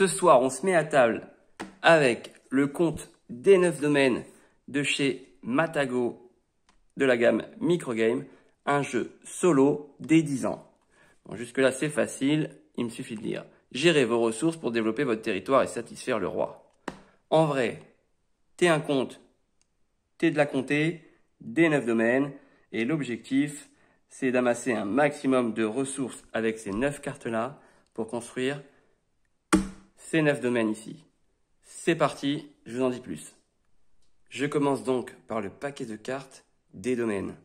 Ce soir, on se met à table avec le compte des 9 domaines de chez Matago de la gamme Microgame, un jeu solo dès 10 ans. Bon, jusque-là, c'est facile, il me suffit de lire. Gérez vos ressources pour développer votre territoire et satisfaire le roi. En vrai, t'es un compte, t'es de la comté, des 9 domaines, et l'objectif, c'est d'amasser un maximum de ressources avec ces 9 cartes-là pour construire ces 9 domaines ici. C'est parti, je vous en dis plus. Je commence donc par le paquet de cartes des domaines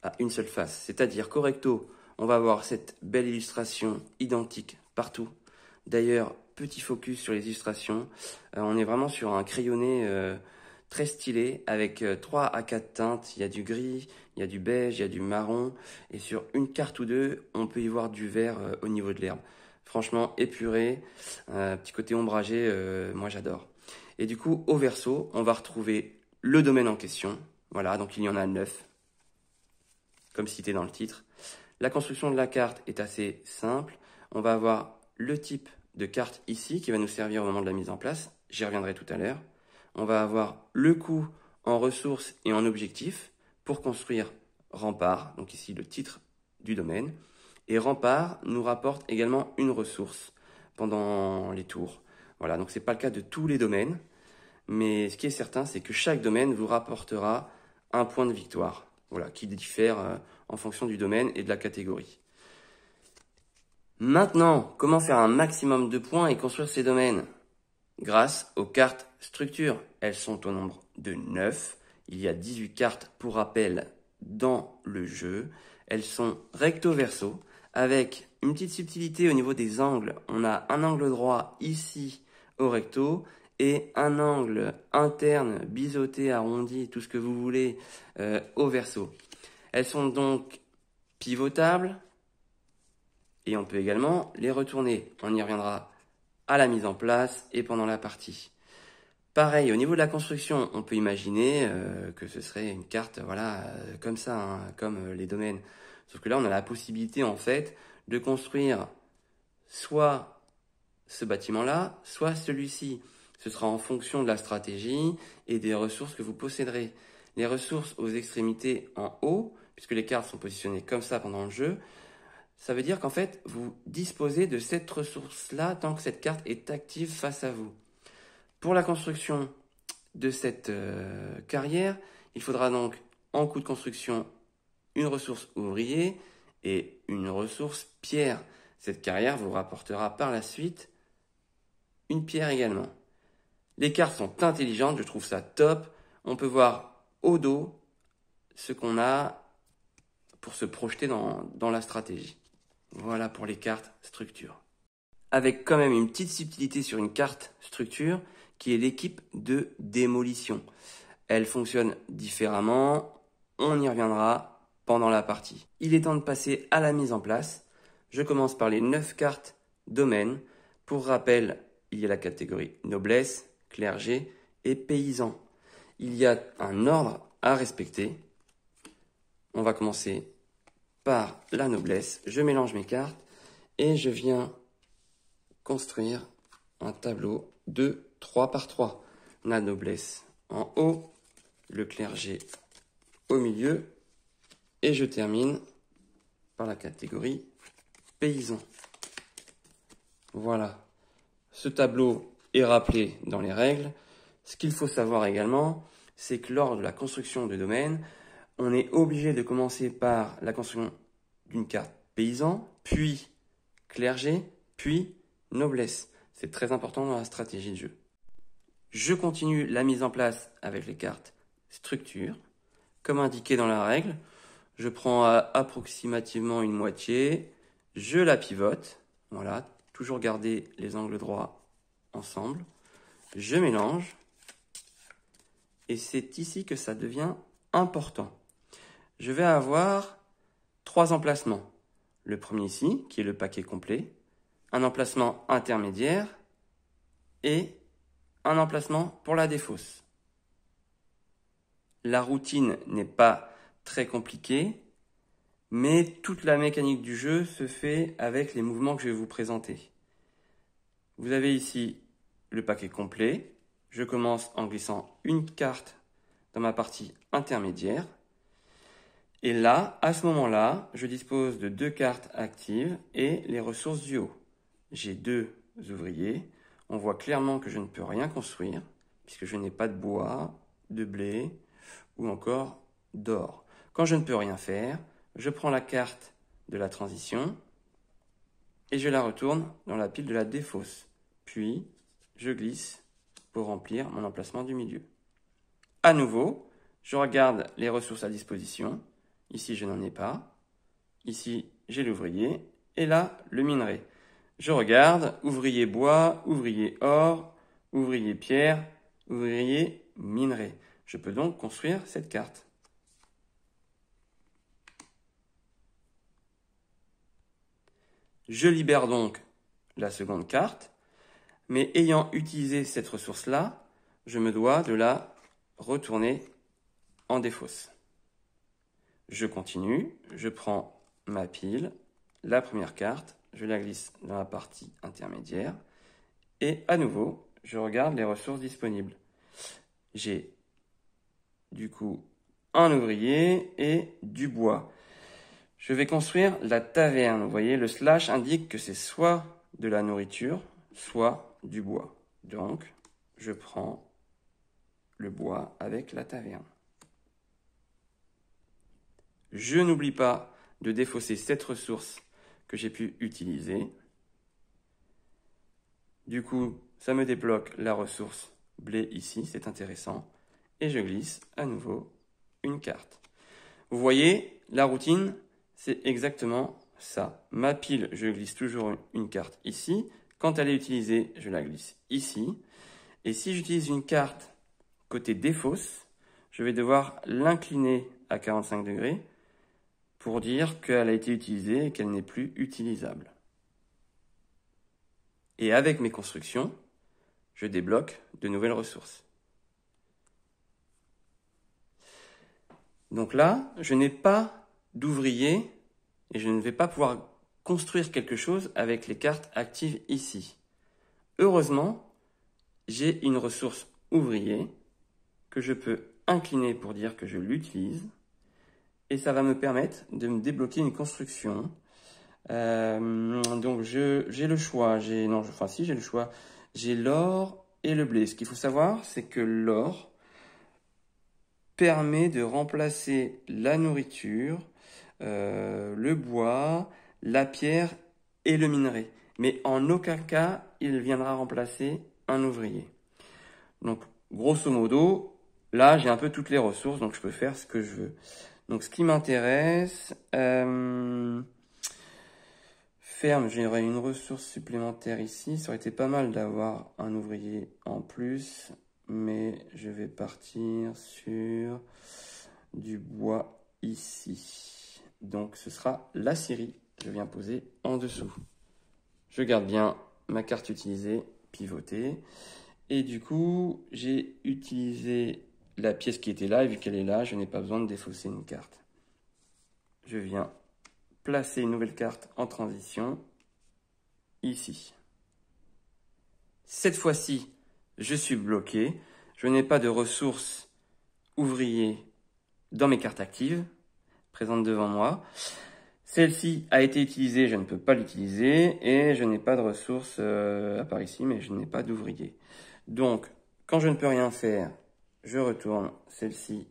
à une seule face, c'est-à-dire qu'au recto, on va avoir cette belle illustration identique partout. D'ailleurs, petit focus sur les illustrations, on est vraiment sur un crayonné très stylé avec 3 à 4 teintes. Il y a du gris, il y a du beige, il y a du marron, et sur une carte ou deux, on peut y voir du vert au niveau de l'herbe. Franchement, épuré, petit côté ombragé, moi j'adore. Et du coup, au verso, on va retrouver le domaine en question. Voilà, donc il y en a 9, comme cité dans le titre. La construction de la carte est assez simple. On va avoir le type de carte ici qui va nous servir au moment de la mise en place. J'y reviendrai tout à l'heure. On va avoir le coût en ressources et en objectifs pour construire Rempart. Donc ici, le titre du domaine. Et Rempart nous rapporte également une ressource pendant les tours. Voilà, donc ce n'est pas le cas de tous les domaines. Mais ce qui est certain, c'est que chaque domaine vous rapportera un point de victoire. Voilà, qui diffère en fonction du domaine et de la catégorie. Maintenant, comment faire un maximum de points et construire ces domaines? Grâce aux cartes structure. Elles sont au nombre de 9. Il y a 18 cartes pour rappel dans le jeu. Elles sont recto-verso avec une petite subtilité au niveau des angles. On a un angle droit ici au recto et un angle interne, biseauté, arrondi, tout ce que vous voulez au verso. Elles sont donc pivotables et on peut également les retourner. On y reviendra à la mise en place et pendant la partie. Pareil, au niveau de la construction, on peut imaginer que ce serait une carte voilà, comme ça, hein, comme les domaines. Sauf que là, on a la possibilité en fait de construire soit ce bâtiment-là, soit celui-ci. Ce sera en fonction de la stratégie et des ressources que vous posséderez. Les ressources aux extrémités en haut, puisque les cartes sont positionnées comme ça pendant le jeu, ça veut dire qu'en fait, vous disposez de cette ressource-là tant que cette carte est active face à vous. Pour la construction de cette carrière, il faudra donc en coût de construction une ressource ouvrier et une ressource pierre. Cette carrière vous rapportera par la suite une pierre également. Les cartes sont intelligentes, je trouve ça top. On peut voir au dos ce qu'on a pour se projeter dans la stratégie. Voilà pour les cartes structure. Avec quand même une petite subtilité sur une carte structure qui est l'équipe de démolition. Elle fonctionne différemment, on y reviendra pendant la partie. Il est temps de passer à la mise en place. Je commence par les 9 cartes domaines. Pour rappel, il y a la catégorie noblesse, clergé et paysan. Il y a un ordre à respecter. On va commencer par la noblesse. Je mélange mes cartes et je viens construire un tableau de 3 par 3. La noblesse en haut, le clergé au milieu et je termine par la catégorie paysan. Voilà. Ce tableau est rappelé dans les règles. Ce qu'il faut savoir également, c'est que lors de la construction de domaine, on est obligé de commencer par la construction d'une carte paysan, puis clergé, puis noblesse. C'est très important dans la stratégie de jeu. Je continue la mise en place avec les cartes structure. Comme indiqué dans la règle, je prends approximativement une moitié, je la pivote, voilà, toujours garder les angles droits ensemble, je mélange, et c'est ici que ça devient important. Je vais avoir 3 emplacements. Le premier ici, qui est le paquet complet, un emplacement intermédiaire et un emplacement pour la défausse. La routine n'est pas très compliquée, mais toute la mécanique du jeu se fait avec les mouvements que je vais vous présenter. Vous avez ici le paquet complet. Je commence en glissant une carte dans ma partie intermédiaire. Et là, à ce moment-là, je dispose de 2 cartes actives et les ressources du haut. J'ai 2 ouvriers. On voit clairement que je ne peux rien construire puisque je n'ai pas de bois, de blé ou encore d'or. Quand je ne peux rien faire, je prends la carte de la transition et je la retourne dans la pile de la défausse. Puis, je glisse pour remplir mon emplacement du milieu. À nouveau, je regarde les ressources à disposition. Ici, je n'en ai pas. Ici, j'ai l'ouvrier. Et là, le minerai. Je regarde, ouvrier bois, ouvrier or, ouvrier pierre, ouvrier minerai. Je peux donc construire cette carte. Je libère donc la seconde carte, mais ayant utilisé cette ressource-là, je me dois de la retourner en défausse. Je continue, je prends ma pile, la première carte, je la glisse dans la partie intermédiaire, et à nouveau, je regarde les ressources disponibles. J'ai du coup un ouvrier et du bois. Je vais construire la taverne. Vous voyez, le slash indique que c'est soit de la nourriture, soit du bois. Donc, je prends le bois avec la taverne. Je n'oublie pas de défausser cette ressource que j'ai pu utiliser. Du coup, ça me débloque la ressource blé ici, c'est intéressant. Et je glisse à nouveau une carte. Vous voyez, la routine, c'est exactement ça. Ma pile, je glisse toujours une carte ici. Quand elle est utilisée, je la glisse ici. Et si j'utilise une carte côté défausse, je vais devoir l'incliner à 45 degrés pour dire qu'elle a été utilisée et qu'elle n'est plus utilisable. Et avec mes constructions, je débloque de nouvelles ressources. Donc là, je n'ai pas d'ouvrier et je ne vais pas pouvoir construire quelque chose avec les cartes actives ici. Heureusement, j'ai une ressource ouvrier que je peux incliner pour dire que je l'utilise et ça va me permettre de me débloquer une construction. Donc j'ai le choix, j'ai le choix, j'ai l'or et le blé. Ce qu'il faut savoir, c'est que l'or permet de remplacer la nourriture, le bois, la pierre et le minerai. Mais en aucun cas, il viendra remplacer un ouvrier. Donc, grosso modo, là, j'ai un peu toutes les ressources, donc je peux faire ce que je veux. Donc, ce qui m'intéresse, ferme, j'aurais une ressource supplémentaire ici. Ça aurait été pas mal d'avoir un ouvrier en plus, mais je vais partir sur du bois ici. Donc, ce sera la scierie. Je viens poser en dessous. Je garde bien ma carte utilisée, pivotée. Et du coup, j'ai utilisé la pièce qui était là. Et vu qu'elle est là, je n'ai pas besoin de défausser une carte. Je viens placer une nouvelle carte en transition, ici. Cette fois-ci, je suis bloqué. Je n'ai pas de ressources ouvriers dans mes cartes actives, présentes devant moi. Celle-ci a été utilisée, je ne peux pas l'utiliser. Et je n'ai pas de ressources à part ici, mais je n'ai pas d'ouvrier. Donc, quand je ne peux rien faire, je retourne celle-ci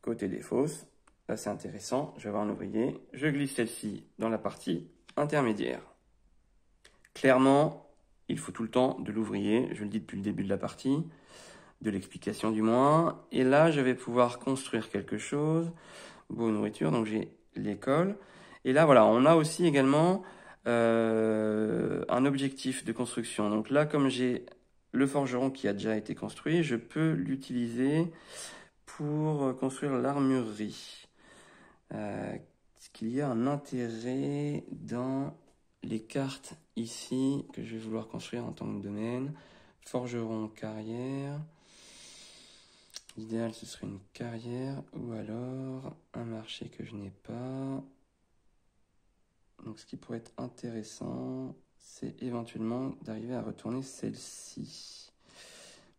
côté des fosses. Là, c'est intéressant. Je vais avoir un ouvrier. Je glisse celle-ci dans la partie intermédiaire. Clairement, il faut tout le temps de l'ouvrier. Je le dis depuis le début de la partie, de l'explication du moins. Et là, je vais pouvoir construire quelque chose. Beau nourriture, donc j'ai l'école. Et là, voilà, on a aussi également un objectif de construction. Donc là, comme j'ai le forgeron qui a déjà été construit, je peux l'utiliser pour construire l'armurerie. Est-ce qu'il y a un intérêt dans les cartes ici que je vais vouloir construire en tant que domaine? Forgeron, carrière. L'idéal, ce serait une carrière ou alors un marché que je n'ai pas. Donc, ce qui pourrait être intéressant, c'est éventuellement d'arriver à retourner celle-ci.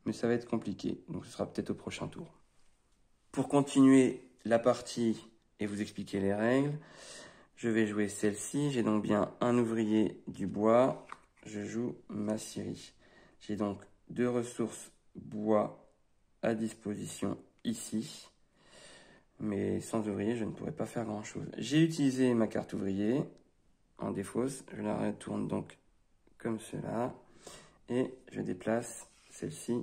mais ça va être compliqué, donc ce sera peut-être au prochain tour. Pour continuer la partie et vous expliquer les règles, je vais jouer celle-ci. J'ai donc bien un ouvrier du bois. Je joue ma scierie. J'ai donc 2 ressources bois à disposition ici. Mais sans ouvrier, je ne pourrais pas faire grand-chose. J'ai utilisé ma carte ouvrier en défausse. Je la retourne donc comme cela. Et je déplace celle-ci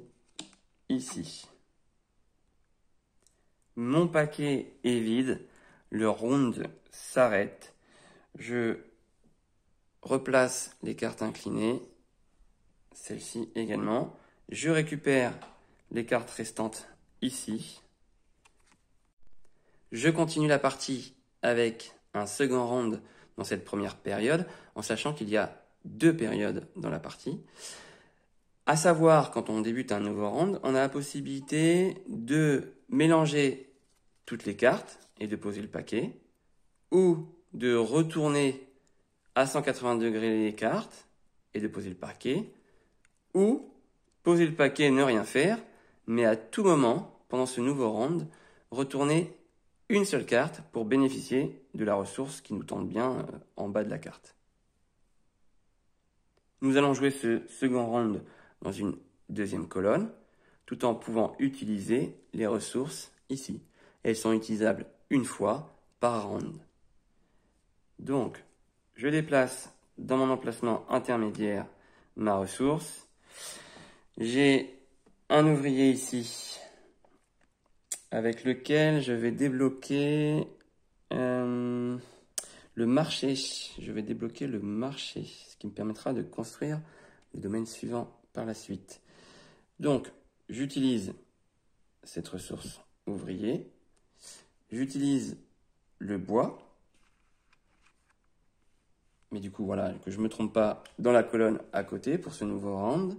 ici. Mon paquet est vide. Le round s'arrête. Je replace les cartes inclinées, celle-ci également. Je récupère les cartes restantes ici. Je continue la partie avec un second round dans cette première période, en sachant qu'il y a 2 périodes dans la partie. À savoir, quand on débute un nouveau round, on a la possibilité de mélanger toutes les cartes et de poser le paquet, ou de retourner à 180 degrés les cartes et de poser le paquet, ou poser le paquet et ne rien faire, mais à tout moment, pendant ce nouveau round, retourner une seule carte pour bénéficier de la ressource qui nous tente bien en bas de la carte. Nous allons jouer ce second round dans une deuxième colonne, tout en pouvant utiliser les ressources ici. Elles sont utilisables une fois par round. Donc, je déplace dans mon emplacement intermédiaire ma ressource. J'ai un ouvrier ici avec lequel je vais débloquer le marché. Je vais débloquer le marché, ce qui me permettra de construire le domaine suivant par la suite. Donc, j'utilise cette ressource ouvrier. J'utilise le bois. Mais du coup, voilà, que je ne me trompe pas dans la colonne à côté pour ce nouveau round.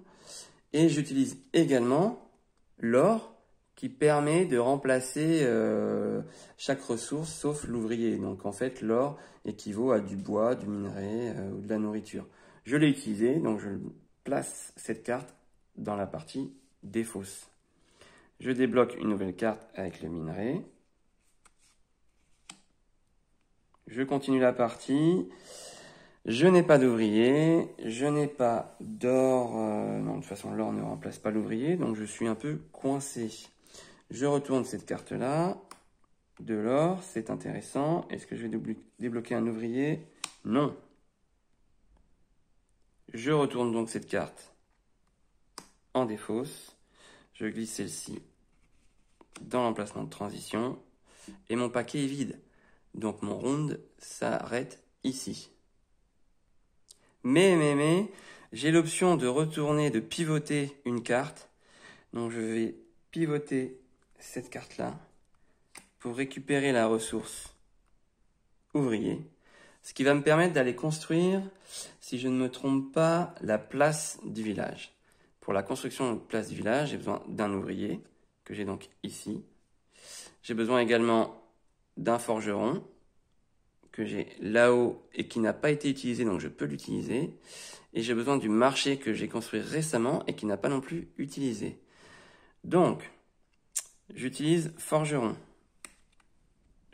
Et j'utilise également l'or qui permet de remplacer chaque ressource sauf l'ouvrier. Donc en fait, l'or équivaut à du bois, du minerai ou de la nourriture. Je l'ai utilisé, donc je place cette carte dans la partie défausse. Je débloque une nouvelle carte avec le minerai. Je continue la partie. Je n'ai pas d'ouvrier, je n'ai pas d'or, non de toute façon l'or ne remplace pas l'ouvrier, donc je suis un peu coincé. Je retourne cette carte-là, de l'or, c'est intéressant. Est-ce que je vais débloquer un ouvrier? Non. Je retourne donc cette carte en défausse, je glisse celle-ci dans l'emplacement de transition, et mon paquet est vide. Donc mon round s'arrête ici. Mais, j'ai l'option de retourner, de pivoter une carte. Donc je vais pivoter cette carte-là pour récupérer la ressource ouvrier. Ce qui va me permettre d'aller construire, si je ne me trompe pas, la place du village. Pour la construction de la place du village, j'ai besoin d'un ouvrier, que j'ai donc ici. J'ai besoin également d'un forgeron, que j'ai là-haut et qui n'a pas été utilisé, donc je peux l'utiliser. Et j'ai besoin du marché que j'ai construit récemment et qui n'a pas non plus utilisé. Donc, j'utilise forgeron.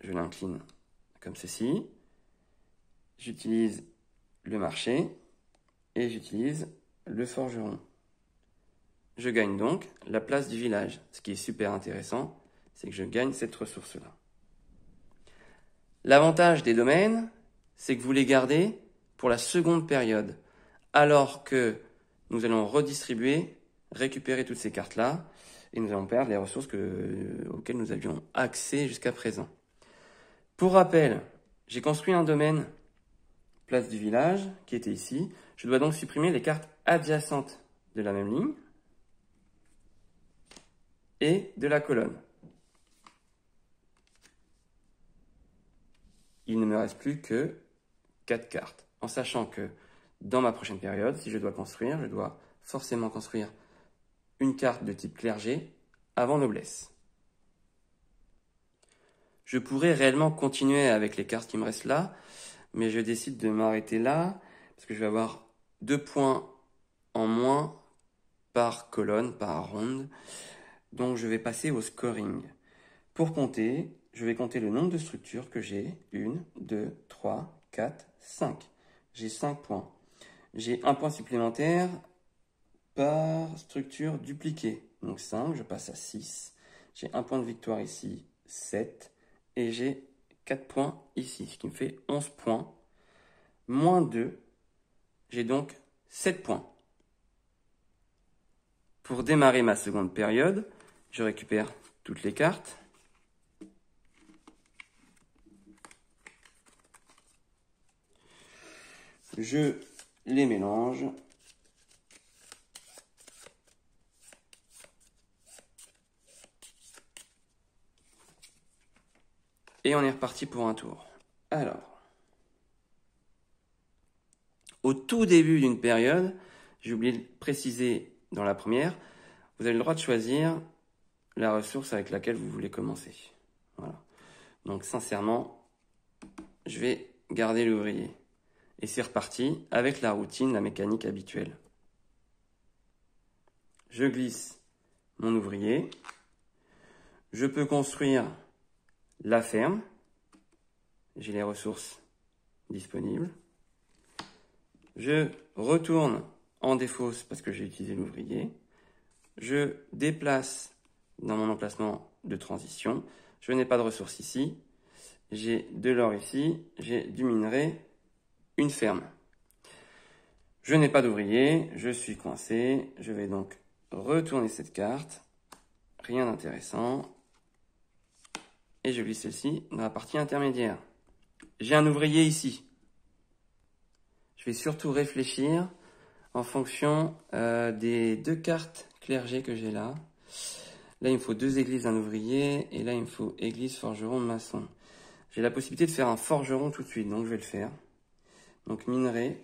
Je l'incline comme ceci. J'utilise le marché et j'utilise le forgeron. Je gagne donc la place du village. Ce qui est super intéressant, c'est que je gagne cette ressource-là. L'avantage des domaines, c'est que vous les gardez pour la seconde période, alors que nous allons redistribuer, récupérer toutes ces cartes-là, et nous allons perdre les ressources auxquelles nous avions accès jusqu'à présent. Pour rappel, j'ai construit un domaine, place du village, qui était ici. Je dois donc supprimer les cartes adjacentes de la même ligne et de la colonne. Il ne me reste plus que 4 cartes, en sachant que dans ma prochaine période, si je dois construire, je dois forcément construire une carte de type clergé avant noblesse. Je pourrais réellement continuer avec les cartes qui me restent là, mais je décide de m'arrêter là, parce que je vais avoir 2 points en moins par colonne, par ronde. Donc je vais passer au scoring. Pour compter, je vais compter le nombre de structures que j'ai. 1, 2, 3, 4, 5. J'ai 5 points. J'ai un point supplémentaire par structure dupliquée. Donc 5, je passe à 6. J'ai un point de victoire ici, 7. Et j'ai 4 points ici, ce qui me fait 11 points. Moins 2, j'ai donc 7 points. Pour démarrer ma seconde période, je récupère toutes les cartes. Je les mélange. Et on est reparti pour un tour. Alors, au tout début d'une période, j'ai oublié de préciser dans la première, vous avez le droit de choisir la ressource avec laquelle vous voulez commencer. Voilà. Donc sincèrement, je vais garder l'ouvrier. Et c'est reparti avec la routine, la mécanique habituelle. Je glisse mon ouvrier. Je peux construire la ferme. J'ai les ressources disponibles. Je retourne en défausse parce que j'ai utilisé l'ouvrier. Je déplace dans mon emplacement de transition. Je n'ai pas de ressources ici. J'ai de l'or ici. J'ai du minerai. Une ferme. Je n'ai pas d'ouvrier. Je suis coincé. Je vais donc retourner cette carte. Rien d'intéressant. Et je glisse celle-ci dans la partie intermédiaire. J'ai un ouvrier ici. Je vais surtout réfléchir en fonction des 2 cartes clergé que j'ai là. Là, il me faut 2 églises, un ouvrier. Et là, il me faut église, forgeron, maçon. J'ai la possibilité de faire un forgeron tout de suite, donc je vais le faire. Donc minerai.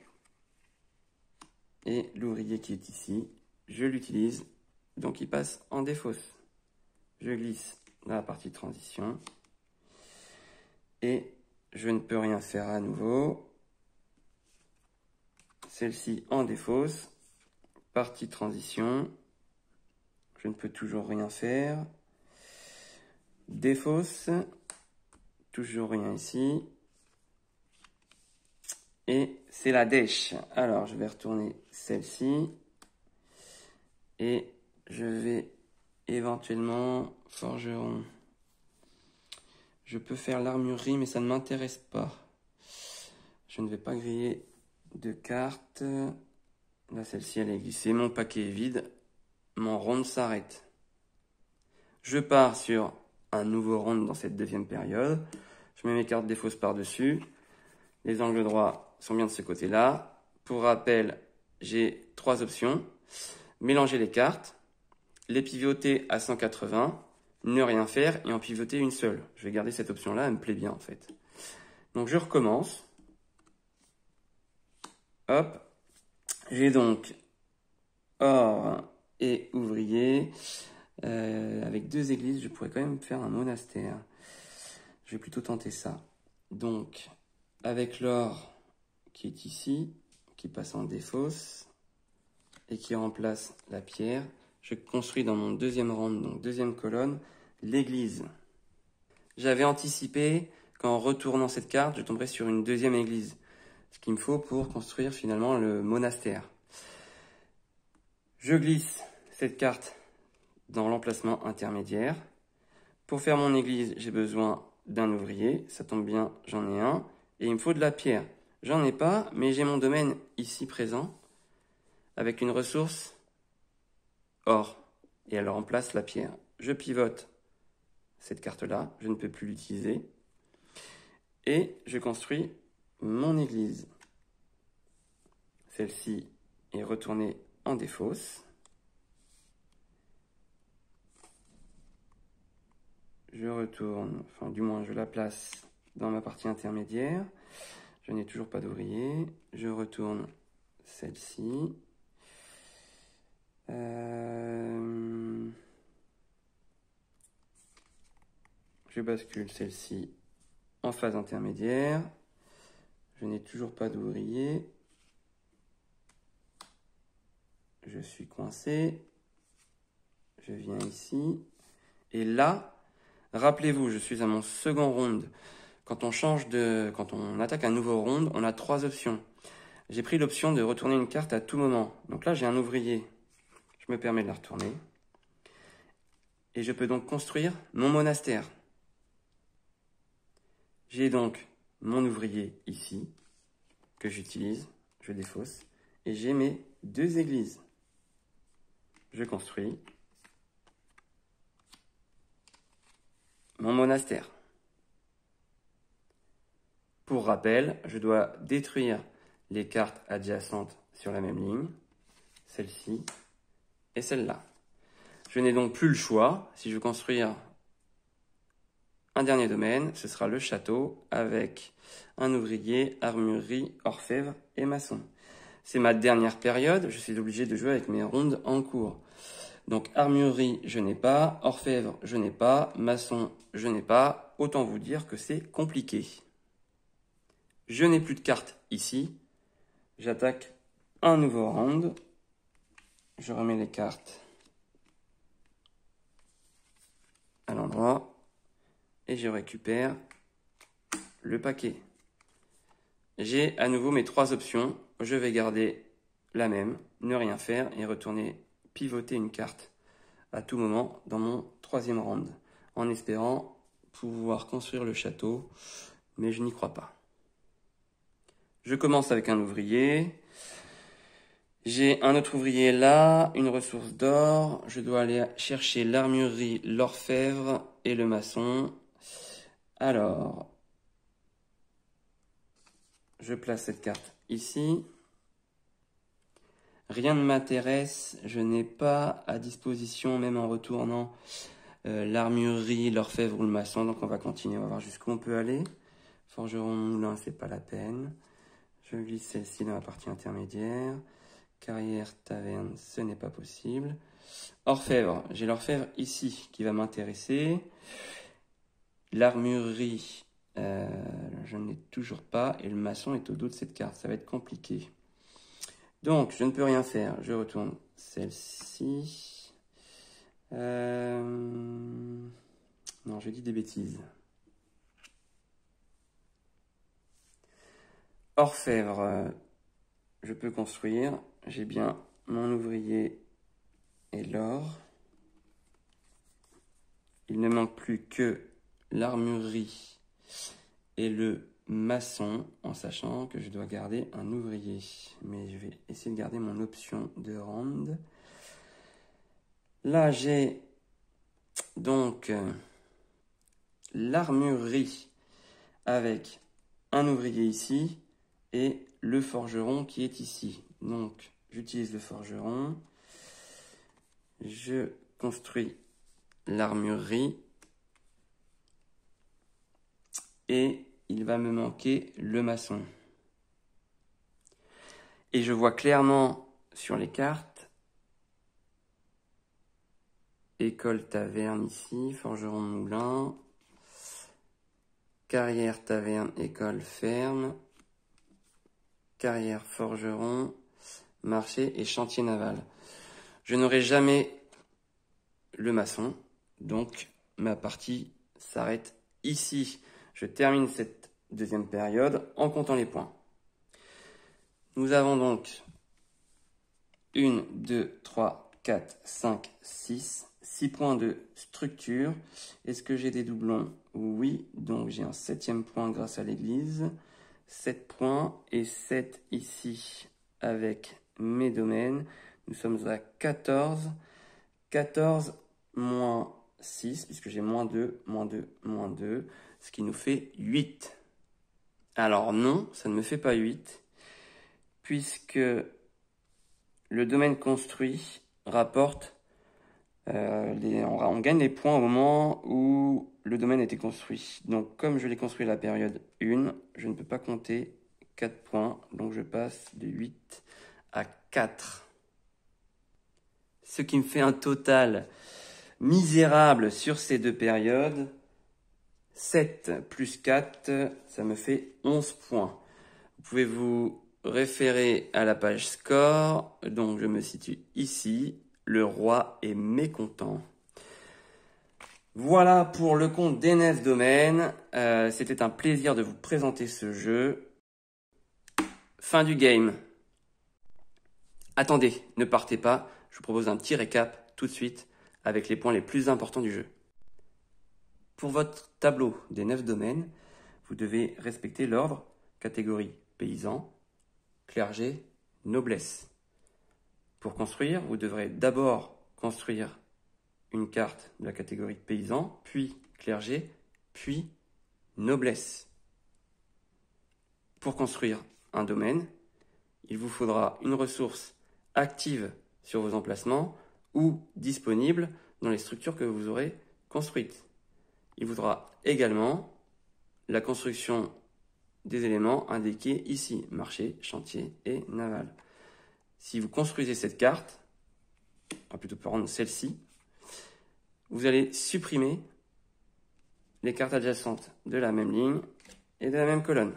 Et l'ouvrier qui est ici, je l'utilise. Donc il passe en défausse. Je glisse dans la partie transition. Et je ne peux rien faire à nouveau. Celle-ci en défausse. Partie transition. Je ne peux toujours rien faire. Défausse. Toujours rien ici. Et c'est la dèche. Alors, je vais retourner celle-ci. Et je vais éventuellement forgeron. Je peux faire l'armurerie, mais ça ne m'intéresse pas. Je ne vais pas griller de cartes. Là, celle-ci, elle est glissée. Mon paquet est vide. Mon round s'arrête. Je pars sur un nouveau round dans cette deuxième période. Je mets mes cartes défausses par-dessus. Les angles droits sont bien de ce côté-là. Pour rappel, j'ai 3 options. Mélanger les cartes, les pivoter à 180, ne rien faire et en pivoter une seule. Je vais garder cette option-là, elle me plaît bien en fait. Donc je recommence. Hop. J'ai donc or et ouvrier. Avec 2 églises, je pourrais quand même faire un monastère. Je vais plutôt tenter ça. Donc, avec l'or qui est ici, qui passe en défausse et qui remplace la pierre, je construis dans mon deuxième rang, donc deuxième colonne, l'église. J'avais anticipé qu'en retournant cette carte, je tomberais sur une deuxième église, ce qu'il me faut pour construire finalement le monastère. Je glisse cette carte dans l'emplacement intermédiaire. Pour faire mon église, j'ai besoin d'un ouvrier. Ça tombe bien, j'en ai un. Et il me faut de la pierre. J'en ai pas, mais j'ai mon domaine ici présent avec une ressource or. Et elle remplace la pierre. Je pivote cette carte-là. Je ne peux plus l'utiliser. Et je construis mon église. Celle-ci est retournée en défausse. Je retourne, enfin du moins je la place dans ma partie intermédiaire. Je n'ai toujours pas d'ouvrier. Je retourne celle-ci. Je bascule celle-ci en phase intermédiaire. Je n'ai toujours pas d'ouvrier. Je je suis coincé. Je viens ici. Et là, rappelez-vous, je suis à mon second round. Quand on attaque un nouveau round, on a 3 options. J'ai pris l'option de retourner une carte à tout moment. Donc là, j'ai un ouvrier. Je me permets de la retourner. Et je peux donc construire mon monastère. J'ai donc mon ouvrier ici, que j'utilise, je défausse. Et j'ai mes 2 églises. Je construis mon monastère. Pour rappel, je dois détruire les cartes adjacentes sur la même ligne, celle-ci et celle-là. Je n'ai donc plus le choix. Si je veux construire un dernier domaine, ce sera le château avec un ouvrier, armurerie, orfèvre et maçon. C'est ma dernière période, je suis obligé de jouer avec mes rondes en cours. Donc armurerie, je n'ai pas, orfèvre, je n'ai pas, maçon, je n'ai pas. Autant vous dire que c'est compliqué. Je n'ai plus de cartes ici. J'attaque un nouveau round. Je remets les cartes à l'endroit et je récupère le paquet. J'ai à nouveau mes 3 options. Je vais garder la même, ne rien faire et retourner pivoter une carte à tout moment dans mon 3e round, en espérant pouvoir construire le château, mais je n'y crois pas. Je commence avec un ouvrier. J'ai un autre ouvrier là, une ressource d'or. Je dois aller chercher l'armurerie, l'orfèvre et le maçon. Alors, je place cette carte ici. Rien ne m'intéresse. Je n'ai pas à disposition, même en retournant, l'armurerie, l'orfèvre ou le maçon. Donc on va continuer, on va voir jusqu'où on peut aller. Forgeron, moulin, c'est pas la peine. Je glisse celle-ci dans la partie intermédiaire. Carrière, taverne, ce n'est pas possible. Orfèvre, j'ai l'orfèvre ici qui va m'intéresser. L'armurerie, je n'ai toujours pas. Et le maçon est au dos de cette carte, ça va être compliqué. Donc, je ne peux rien faire. Je retourne celle-ci. Non, je dis des bêtises. Orfèvre, je peux construire. J'ai bien mon ouvrier et l'or. Il ne manque plus que l'armurerie et le maçon, en sachant que je dois garder un ouvrier. Mais je vais essayer de garder mon option de round. Là, j'ai donc l'armurerie avec un ouvrier ici et le forgeron qui est ici. Donc, j'utilise le forgeron. Je construis l'armurerie. Et il va me manquer le maçon. Et je vois clairement sur les cartes, école taverne ici, forgeron moulin, carrière taverne, école ferme, carrière forgeron, marché et chantier naval. Je n'aurai jamais le maçon, donc ma partie s'arrête ici. Je termine cette 2e période en comptant les points. Nous avons donc 1, 2, 3, 4, 5, 6. 6 points de structure. Est-ce que j'ai des doublons? Oui, donc j'ai un 7e point grâce à l'église. 7 points et 7 ici avec mes domaines. Nous sommes à 14. 14 moins 6, puisque j'ai moins 2, moins 2, moins 2, ce qui nous fait 8. Alors non, ça ne me fait pas 8, puisque le domaine construit rapporte, on gagne les points au moment où le domaine a été construit. Donc comme je l'ai construit à la période 1, je ne peux pas compter 4 points, donc je passe de 8 à 4. Ce qui me fait un total misérable sur ces 2 périodes. 7 plus 4, ça me fait 11 points. Vous pouvez vous référer à la page score. Donc je me situe ici. Le roi est mécontent. Voilà pour le compte DNF Domaine. C'était un plaisir de vous présenter ce jeu. Fin du game. Attendez, ne partez pas. Je vous propose un petit récap tout de suite avec les points les plus importants du jeu. Pour votre tableau des 9 domaines, vous devez respecter l'ordre, catégorie paysan, clergé, noblesse. Pour construire, vous devrez d'abord construire une carte de la catégorie paysan, puis clergé, puis noblesse. Pour construire un domaine, il vous faudra une ressource active sur vos emplacements ou disponible dans les structures que vous aurez construites. Il vous faudra également la construction des éléments indiqués ici, marché, chantier et naval. Si vous construisez cette carte, on va plutôt prendre celle-ci, vous allez supprimer les cartes adjacentes de la même ligne et de la même colonne.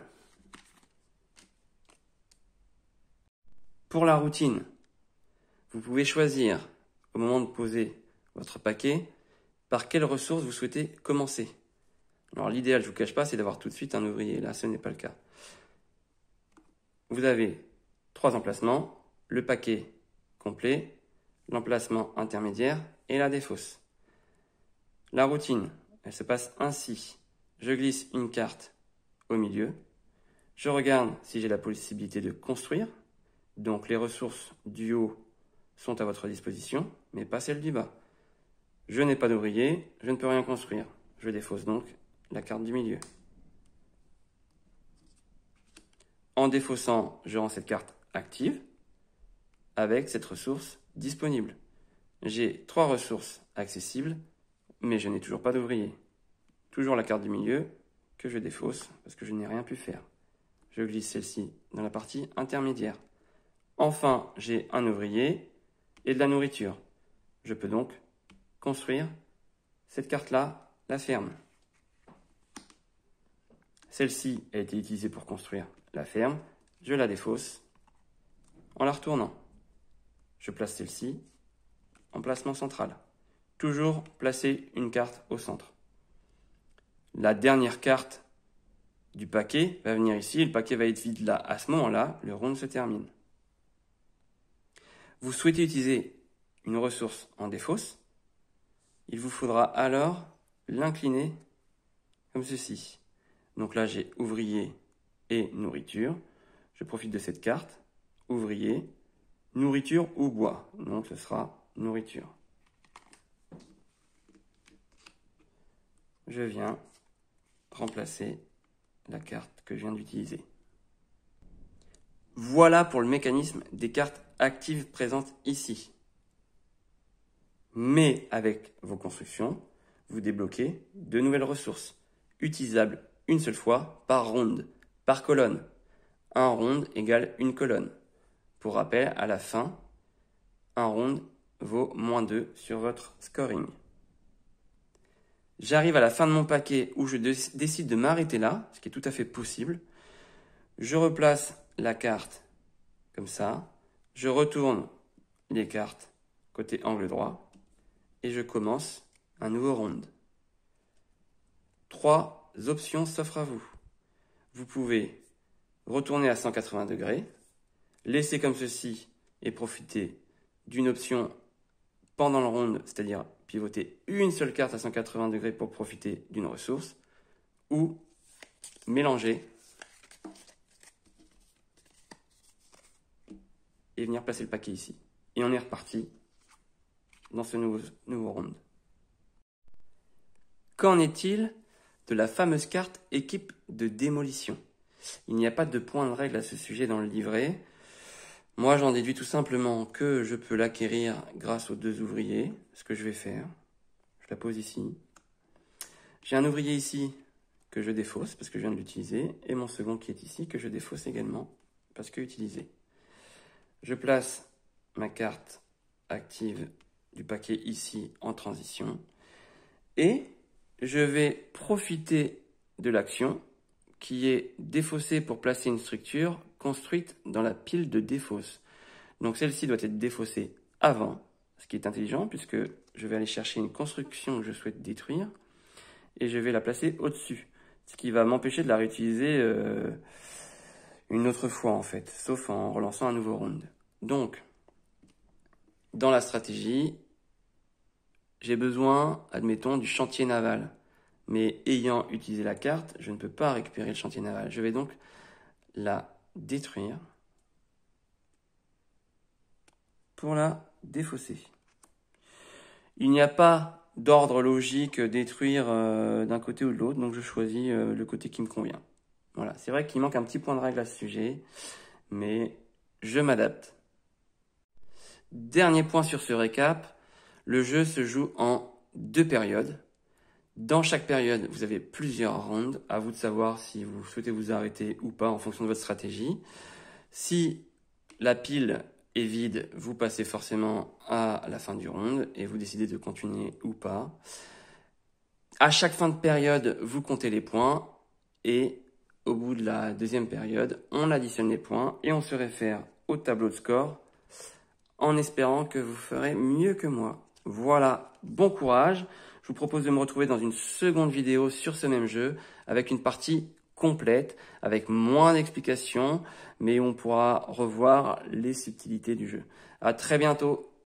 Pour la routine, vous pouvez choisir au moment de poser votre paquet par quelle ressource vous souhaitez commencer. Alors l'idéal, je ne vous cache pas, c'est d'avoir tout de suite un ouvrier. Là, ce n'est pas le cas. Vous avez 3 emplacements, le paquet complet, l'emplacement intermédiaire et la défausse. La routine, elle se passe ainsi. Je glisse une carte au milieu. Je regarde si j'ai la possibilité de construire. Donc les ressources du haut sont à votre disposition, mais pas celles du bas. Je n'ai pas d'ouvrier, je ne peux rien construire. Je défausse donc la carte du milieu. En défaussant, je rends cette carte active avec cette ressource disponible. J'ai 3 ressources accessibles, mais je n'ai toujours pas d'ouvrier. Toujours la carte du milieu que je défausse parce que je n'ai rien pu faire. Je glisse celle-ci dans la partie intermédiaire. Enfin, j'ai un ouvrier et de la nourriture. Je peux donc construire cette carte-là, la ferme. Celle-ci a été utilisée pour construire la ferme. Je la défausse en la retournant. Je place celle-ci en placement central. Toujours placer une carte au centre. La dernière carte du paquet va venir ici. Le paquet va être vide là. À ce moment-là, le round se termine. Vous souhaitez utiliser une ressource en défausse, il vous faudra alors l'incliner comme ceci. Donc là, j'ai ouvrier et nourriture. Je profite de cette carte, ouvrier, nourriture ou bois. Donc ce sera nourriture. Je viens remplacer la carte que je viens d'utiliser. Voilà pour le mécanisme des cartes actives présentes ici. Mais avec vos constructions, vous débloquez de nouvelles ressources, utilisables une seule fois par ronde, par colonne. Un round égale une colonne. Pour rappel, à la fin, un round vaut -2 sur votre scoring. J'arrive à la fin de mon paquet où je décide de m'arrêter là, ce qui est tout à fait possible. Je replace la carte comme ça. Je retourne les cartes côté angle droit et je commence un nouveau round. 3 options s'offrent à vous. Vous pouvez retourner à 180 degrés, laisser comme ceci et profiter d'une option pendant le round, c'est-à-dire pivoter une seule carte à 180 degrés pour profiter d'une ressource, ou mélanger et venir placer le paquet ici. Et on est reparti dans ce nouveau round. Qu'en est-il de la fameuse carte équipe de démolition? Il n'y a pas de point de règle à ce sujet dans le livret. Moi, j'en déduis tout simplement que je peux l'acquérir grâce aux 2 ouvriers, ce que je vais faire. Je la pose ici. J'ai un ouvrier ici que je défausse parce que je viens de l'utiliser, et mon second qui est ici que je défausse également parce que utilisé. Je place ma carte active du paquet ici en transition et je vais profiter de l'action qui est défausser pour placer une structure construite dans la pile de défausse. Donc celle-ci doit être défaussée avant, ce qui est intelligent puisque je vais aller chercher une construction que je souhaite détruire et je vais la placer au-dessus, ce qui va m'empêcher de la réutiliser une autre fois en fait, sauf en relançant un nouveau round. Donc, dans la stratégie, j'ai besoin, admettons, du chantier naval. Mais ayant utilisé la carte, je ne peux pas récupérer le chantier naval. Je vais donc la détruire pour la défausser. Il n'y a pas d'ordre logique détruire d'un côté ou de l'autre, donc je choisis le côté qui me convient. Voilà, c'est vrai qu'il manque un petit point de règle à ce sujet, mais je m'adapte. Dernier point sur ce récap, le jeu se joue en 2 périodes. Dans chaque période, vous avez plusieurs rounds. À vous de savoir si vous souhaitez vous arrêter ou pas en fonction de votre stratégie. Si la pile est vide, vous passez forcément à la fin du round et vous décidez de continuer ou pas. À chaque fin de période, vous comptez les points et au bout de la deuxième période, on additionne les points et on se réfère au tableau de score en espérant que vous ferez mieux que moi. Voilà, bon courage. Je vous propose de me retrouver dans une seconde vidéo sur ce même jeu avec une partie complète, avec moins d'explications, mais où on pourra revoir les subtilités du jeu. À très bientôt.